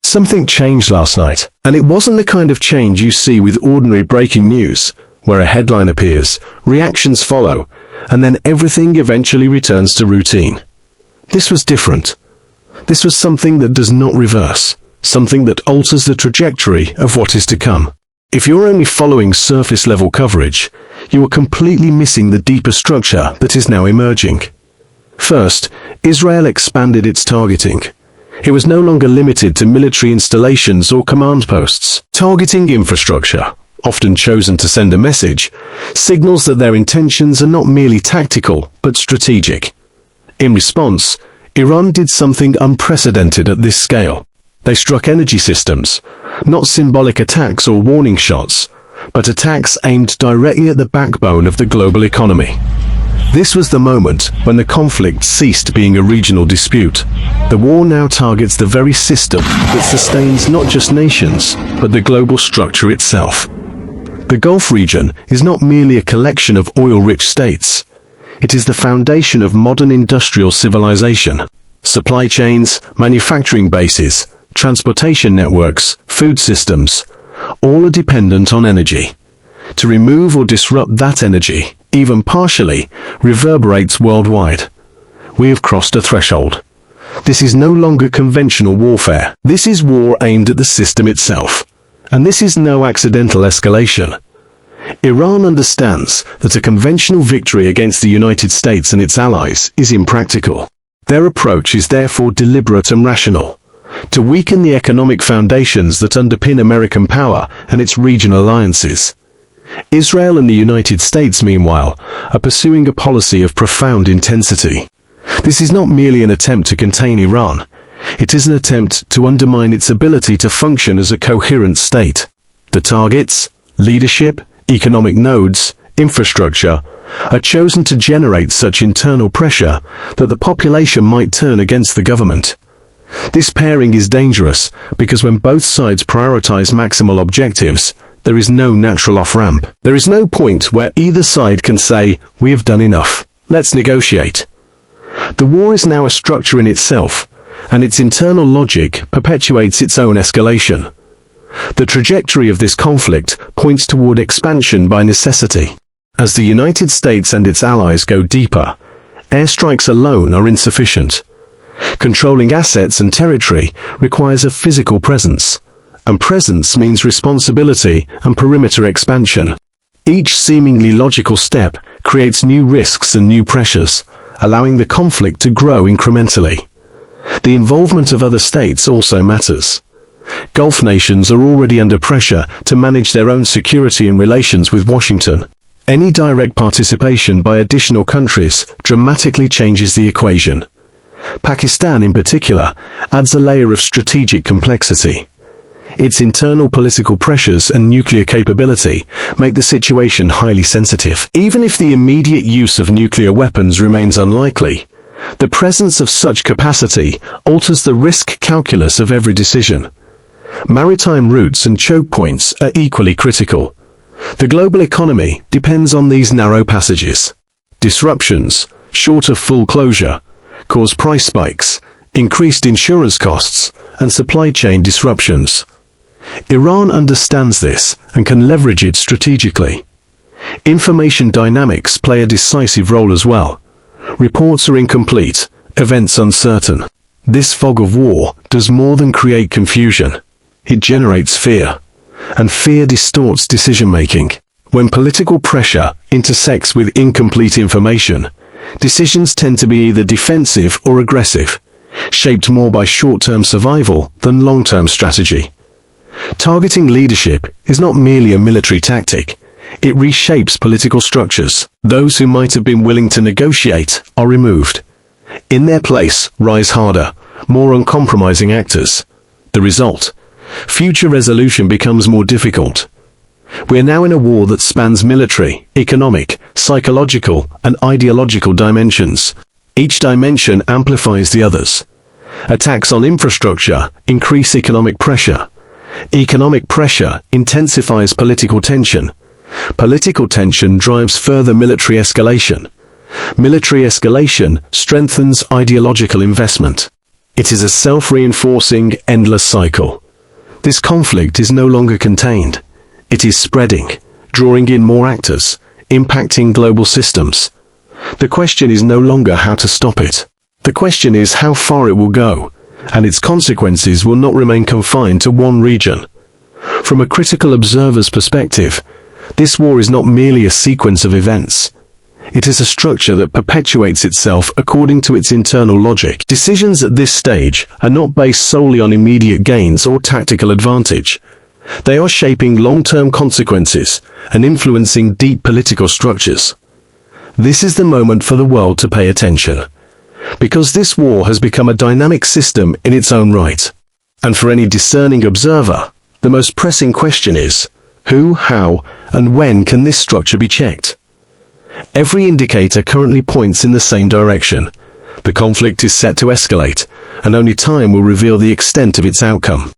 Something changed last night, and it wasn't the kind of change you see with ordinary breaking news, where a headline appears, reactions follow, and then everything eventually returns to routine. This was different. This was something that does not reverse, something that alters the trajectory of what is to come. If you're only following surface-level coverage, you are completely missing the deeper structure that is now emerging. First, Israel expanded its targeting. It was no longer limited to military installations or command posts. Targeting infrastructure, often chosen to send a message, signals that their intentions are not merely tactical, but strategic. In response, Iran did something unprecedented at this scale. They struck energy systems, not symbolic attacks or warning shots, but attacks aimed directly at the backbone of the global economy. This was the moment when the conflict ceased being a regional dispute. The war now targets the very system that sustains not just nations, but the global structure itself. The Gulf region is not merely a collection of oil-rich states. It is the foundation of modern industrial civilization. Supply chains, manufacturing bases, transportation networks, food systems, all are dependent on energy. To remove or disrupt that energy, even partially, reverberates worldwide. We have crossed a threshold. This is no longer conventional warfare. This is war aimed at the system itself. And this is no accidental escalation. Iran understands that a conventional victory against the United States and its allies is impractical. Their approach is therefore deliberate and rational, to weaken the economic foundations that underpin American power and its regional alliances. Israel and the United States, meanwhile, are pursuing a policy of profound intensity. This is not merely an attempt to contain Iran. It is an attempt to undermine its ability to function as a coherent state. The targets, leadership, economic nodes, infrastructure, are chosen to generate such internal pressure that the population might turn against the government. This pairing is dangerous because when both sides prioritize maximal objectives, there is no natural off-ramp. There is no point where either side can say, "We have done enough. Let's negotiate." The war is now a structure in itself, and its internal logic perpetuates its own escalation. The trajectory of this conflict points toward expansion by necessity. As the United States and its allies go deeper, airstrikes alone are insufficient. Controlling assets and territory requires a physical presence, and presence means responsibility and perimeter expansion. Each seemingly logical step creates new risks and new pressures, allowing the conflict to grow incrementally. The involvement of other states also matters. Gulf nations are already under pressure to manage their own security and relations with Washington. Any direct participation by additional countries dramatically changes the equation. Pakistan, in particular, adds a layer of strategic complexity. Its internal political pressures and nuclear capability make the situation highly sensitive. Even if the immediate use of nuclear weapons remains unlikely, the presence of such capacity alters the risk calculus of every decision. Maritime routes and choke points are equally critical. The global economy depends on these narrow passages. Disruptions, short of full closure, cause price spikes, increased insurance costs, and supply chain disruptions. Iran understands this and can leverage it strategically. Information dynamics play a decisive role as well. Reports are incomplete, events uncertain. This fog of war does more than create confusion. It generates fear, and fear distorts decision-making. When political pressure intersects with incomplete information, decisions tend to be either defensive or aggressive, shaped more by short-term survival than long-term strategy. Targeting leadership is not merely a military tactic. It reshapes political structures. Those who might have been willing to negotiate are removed. In their place rise harder, more uncompromising actors. The result: future resolution becomes more difficult. We are now in a war that spans military, economic, psychological, and ideological dimensions. Each dimension amplifies the others. Attacks on infrastructure increase economic pressure. Economic pressure intensifies political tension. Political tension drives further military escalation. Military escalation strengthens ideological investment. It is a self-reinforcing, endless cycle. This conflict is no longer contained. It is spreading, drawing in more actors, impacting global systems. The question is no longer how to stop it. The question is how far it will go, and its consequences will not remain confined to one region. From a critical observer's perspective, this war is not merely a sequence of events. It is a structure that perpetuates itself according to its internal logic. Decisions at this stage are not based solely on immediate gains or tactical advantage. They are shaping long-term consequences and influencing deep political structures. This is the moment for the world to pay attention, because this war has become a dynamic system in its own right. And for any discerning observer, the most pressing question is, who, how, and when can this structure be checked? Every indicator currently points in the same direction. The conflict is set to escalate, and only time will reveal the extent of its outcome.